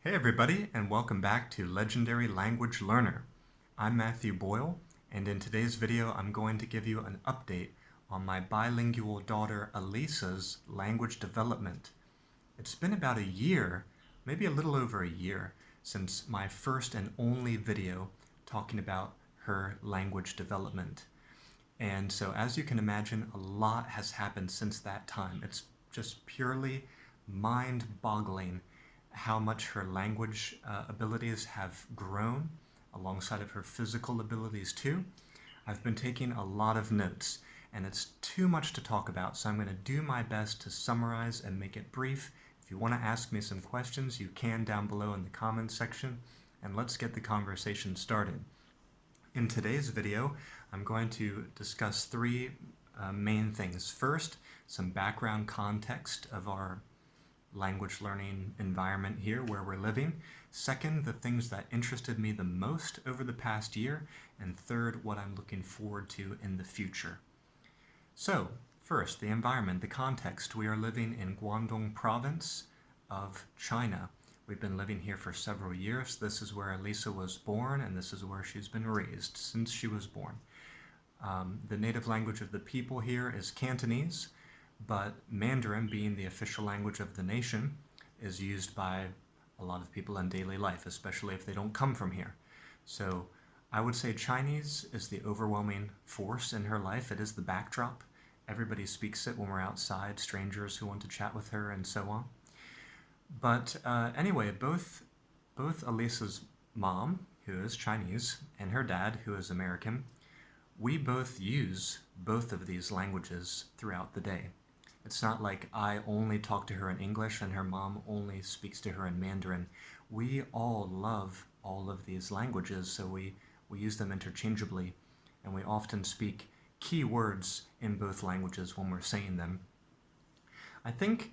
Hey everybody, and welcome back to Legendary Language Learner. I'm Matthew Boyle, and in today's video I'm going to give you an update on my bilingual daughter Elisa's language development. It's been about a year, maybe a little over a year, since my first and only video talking about her language development. And so as you can imagine, a lot has happened since that time. It's just purely mind-boggling how much her language abilities have grown alongside of her physical abilities too. I've been taking a lot of notes and it's too much to talk about, so I'm going to do my best to summarize and make it brief. If you want to ask me some questions, you can down below in the comments section, and let's get the conversation started. In today's video, I'm going to discuss three main things. First, some background context of our language learning environment here where we're living. Second, the things that interested me the most over the past year. And third, what I'm looking forward to in the future. So, first, the environment, the context. We are living in Guangdong province of China. We've been living here for several years. This is where Elisa was born, and this is where she's been raised since she was born. The native language of the people here is Cantonese, but Mandarin, being the official language of the nation, is used by a lot of people in daily life, especially if they don't come from here. So I would say Chinese is the overwhelming force in her life. It is the backdrop. Everybody speaks it when we're outside, strangers who want to chat with her, and so on. But anyway, both Elisa's mom, who is Chinese, and her dad, who is American, we both use both of these languages throughout the day. It's not like I only talk to her in English and her mom only speaks to her in Mandarin. We all love all of these languages, so we use them interchangeably, and we often speak key words in both languages when we're saying them. I think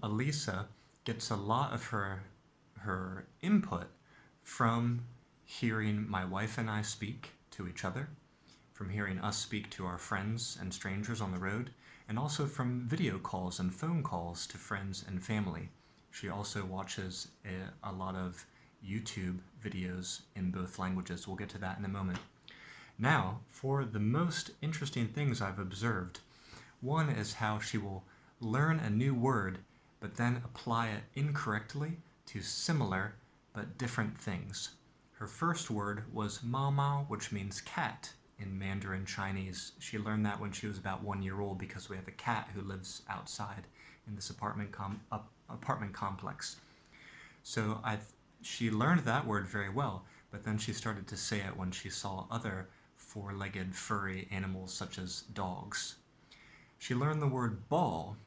Elisa gets a lot of her input from hearing my wife and I speak to each other, from hearing us speak to our friends and strangers on the road, and also from video calls and phone calls to friends and family. She also watches a lot of YouTube videos in both languages. We'll get to that in a moment. Now, for the most interesting things I've observed, one is how she will learn a new word but then apply it incorrectly to similar but different things. Her first word was mao mao, which means cat in Mandarin Chinese. She learned that when she was about 1 year old because we have a cat who lives outside in this apartment complex. So she learned that word very well, but then she started to say it when she saw other four-legged furry animals such as dogs. She learned the word ball.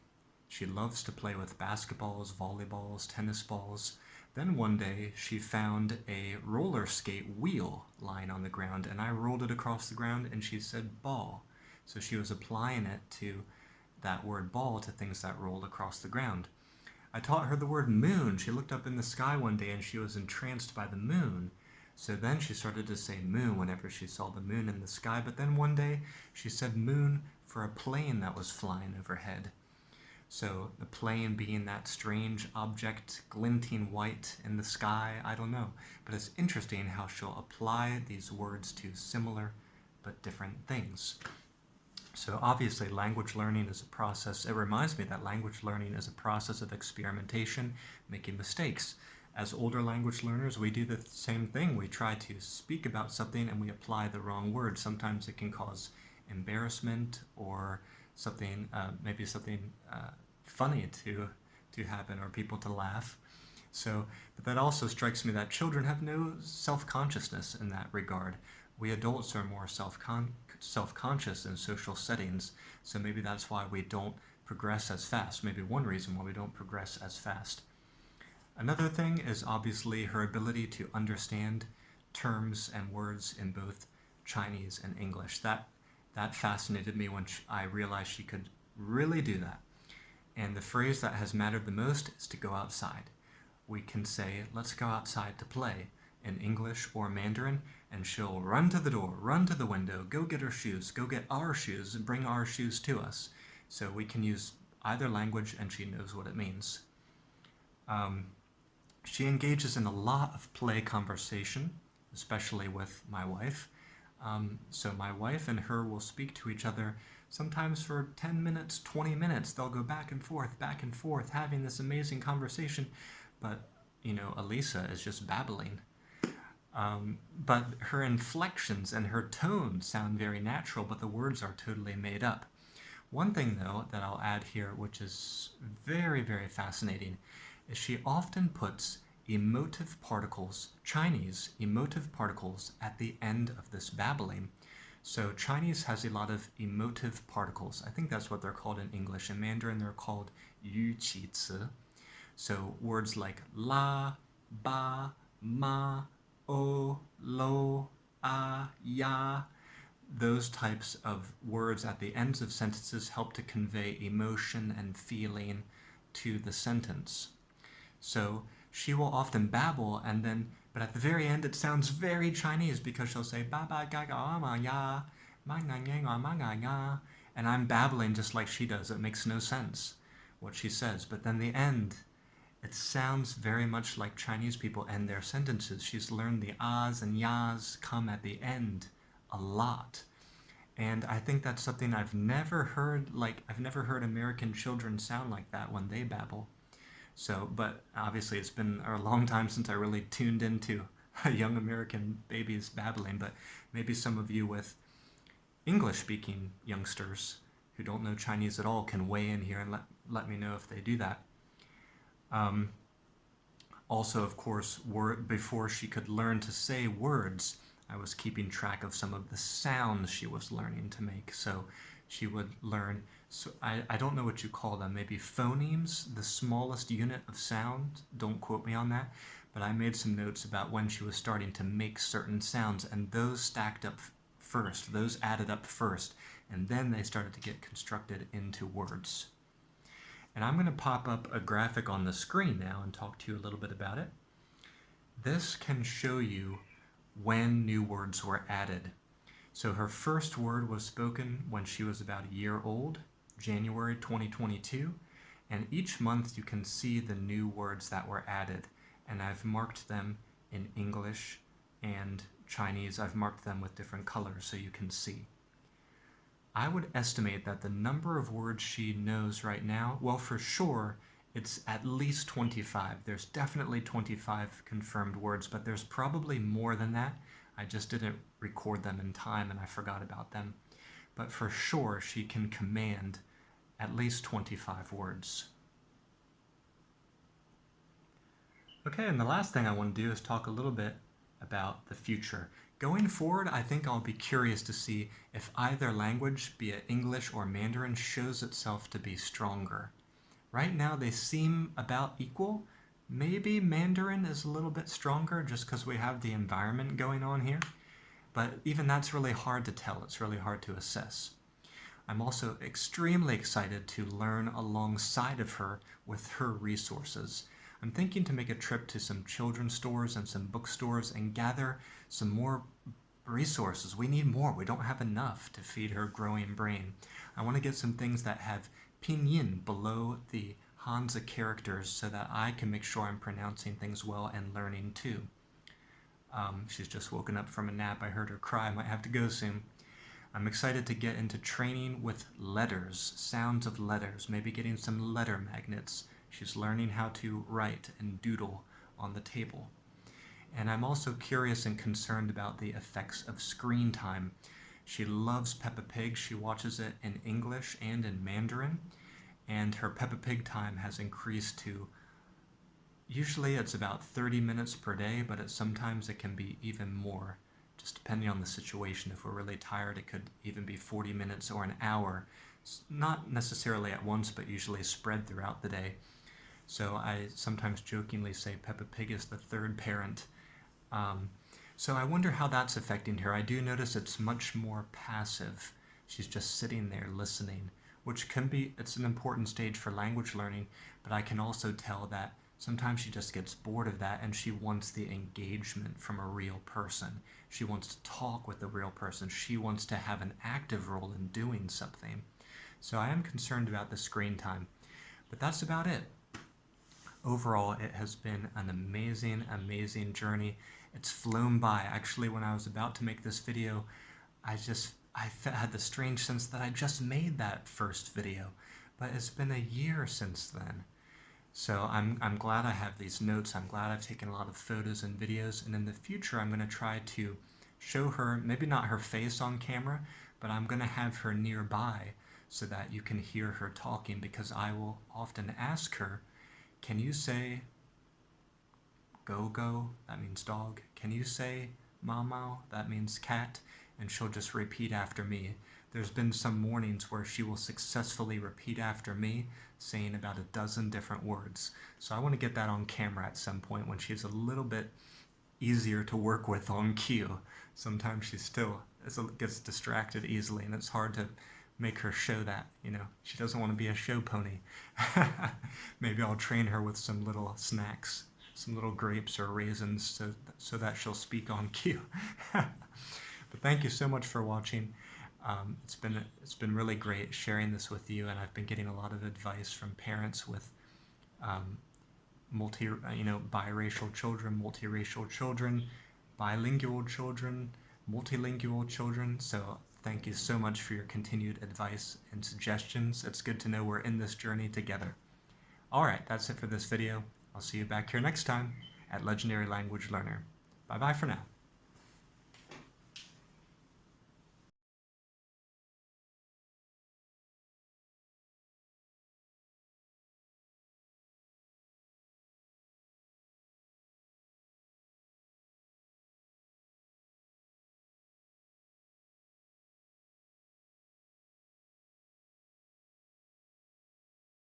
She loves to play with basketballs, volleyballs, tennis balls. Then one day she found a roller skate wheel lying on the ground, and I rolled it across the ground and she said ball. So she was applying it to that word ball to things that rolled across the ground. I taught her the word moon. She looked up in the sky one day and she was entranced by the moon. So then she started to say moon whenever she saw the moon in the sky, but then one day she said moon for a plane that was flying overhead. So the plane being that strange object, glinting white in the sky, I don't know. But it's interesting how she'll apply these words to similar but different things. So obviously language learning is a process. It reminds me that language learning is a process of experimentation, making mistakes. As older language learners, we do the same thing. We try to speak about something and we apply the wrong word. Sometimes it can cause embarrassment or something, maybe something funny to happen or people to laugh. So, but that also strikes me that children have no self-consciousness in that regard. We adults are more self-conscious in social settings, so maybe that's why we don't progress as fast. Maybe one reason why we don't progress as fast. Another thing is obviously her ability to understand terms and words in both Chinese and English. That fascinated me when I realized she could really do that. And the phrase that has mattered the most is to go outside. We can say, let's go outside to play in English or Mandarin, and she'll run to the door, run to the window, go get her shoes, go get our shoes, and bring our shoes to us. So we can use either language and she knows what it means. She engages in a lot of play conversation, especially with my wife. So my wife and her will speak to each other sometimes for 10 minutes, 20 minutes. They'll go back and forth, having this amazing conversation. But, Elisa is just babbling. But her inflections and her tone sound very natural, but the words are totally made up. One thing, though, that I'll add here, which is very, very fascinating, is she often puts emotive particles, Chinese emotive particles, at the end of this babbling. So Chinese has a lot of emotive particles. I think that's what they're called in English. In Mandarin, they're called yu qi ci. So words like la, ba, ma, o, lo, a, ya, those types of words at the ends of sentences help to convey emotion and feeling to the sentence. So she will often babble but at the very end it sounds very Chinese because she'll say ba ba ga ga ma ya ma nga nga ma ga ya, and I'm babbling just like she does. It makes no sense what she says, but then the end, it sounds very much like Chinese people end their sentences. She's learned the ahs and yas come at the end a lot. And I think that's something I've never heard American children sound like that when they babble. So, but obviously it's been a long time since I really tuned into young American babies babbling, but maybe some of you with English-speaking youngsters who don't know Chinese at all can weigh in here and let me know if they do that. Also, of course, before she could learn to say words, I was keeping track of some of the sounds she was learning to make. So she would learn, so I don't know what you call them, maybe phonemes, the smallest unit of sound. Don't quote me on that. But I made some notes about when she was starting to make certain sounds, and those stacked up first, those added up first, and then they started to get constructed into words. And I'm going to pop up a graphic on the screen now and talk to you a little bit about it. This can show you when new words were added. So her first word was spoken when she was about a year old, January 2022, and each month you can see the new words that were added, and I've marked them in English and Chinese. I've marked them with different colors so you can see. I would estimate that the number of words she knows right now, well, for sure, it's at least 25. There's definitely 25 confirmed words, but there's probably more than that. I just didn't record them in time and I forgot about them. But for sure, she can command at least 25 words. Okay, and the last thing I want to do is talk a little bit about the future. Going forward, I think I'll be curious to see if either language, be it English or Mandarin, shows itself to be stronger. Right now they seem about equal. Maybe Mandarin is a little bit stronger just because we have the environment going on here. But even that's really hard to tell. It's really hard to assess. I'm also extremely excited to learn alongside of her with her resources. I'm thinking to make a trip to some children's stores and some bookstores and gather some more resources. We need more. We don't have enough to feed her growing brain. I want to get some things that have pinyin below the Hanzi characters so that I can make sure I'm pronouncing things well and learning too. She's just woken up from a nap. I heard her cry. I might have to go soon. I'm excited to get into training with letters, sounds of letters, maybe getting some letter magnets. She's learning how to write and doodle on the table. And I'm also curious and concerned about the effects of screen time. She loves Peppa Pig. She watches it in English and in Mandarin. And her Peppa Pig time has increased to, usually it's about 30 minutes per day, but sometimes it can be even more, just depending on the situation. If we're really tired, it could even be 40 minutes or an hour. Not necessarily at once, but usually spread throughout the day. So I sometimes jokingly say Peppa Pig is the third parent. So I wonder how that's affecting her. I do notice it's much more passive. She's just sitting there listening, which it's an important stage for language learning, but I can also tell that sometimes she just gets bored of that and she wants the engagement from a real person. She wants to talk with a real person. She wants to have an active role in doing something. So I am concerned about the screen time, but that's about it. overall, it has been an amazing journey. It's flown by. Actually, when I was about to make this video, had the strange sense that I just made that first video, but it's been a year since then. So I'm glad I have these notes. I'm glad I've taken a lot of photos and videos, and in the future I'm going to try to show her, maybe not her face on camera, but I'm going to have her nearby so that you can hear her talking, because I will often ask her, can you say go? That means dog. Can you say mau? That means cat. And she'll just repeat after me. There's been some mornings where she will successfully repeat after me, saying about a dozen different words. So I want to get that on camera at some point when she's a little bit easier to work with on cue. Sometimes she still gets distracted easily, and it's hard to make her show that, she doesn't want to be a show pony. Maybe I'll train her with some little snacks, some little grapes or raisins, so that she'll speak on cue. But thank you so much for watching. It's been really great sharing this with you, and I've been getting a lot of advice from parents with biracial children, multiracial children, bilingual children, multilingual children. So thank you so much for your continued advice and suggestions. It's good to know we're in this journey together. Alright, that's it for this video. I'll see you back here next time at Legendary Language Learner. Bye-bye for now.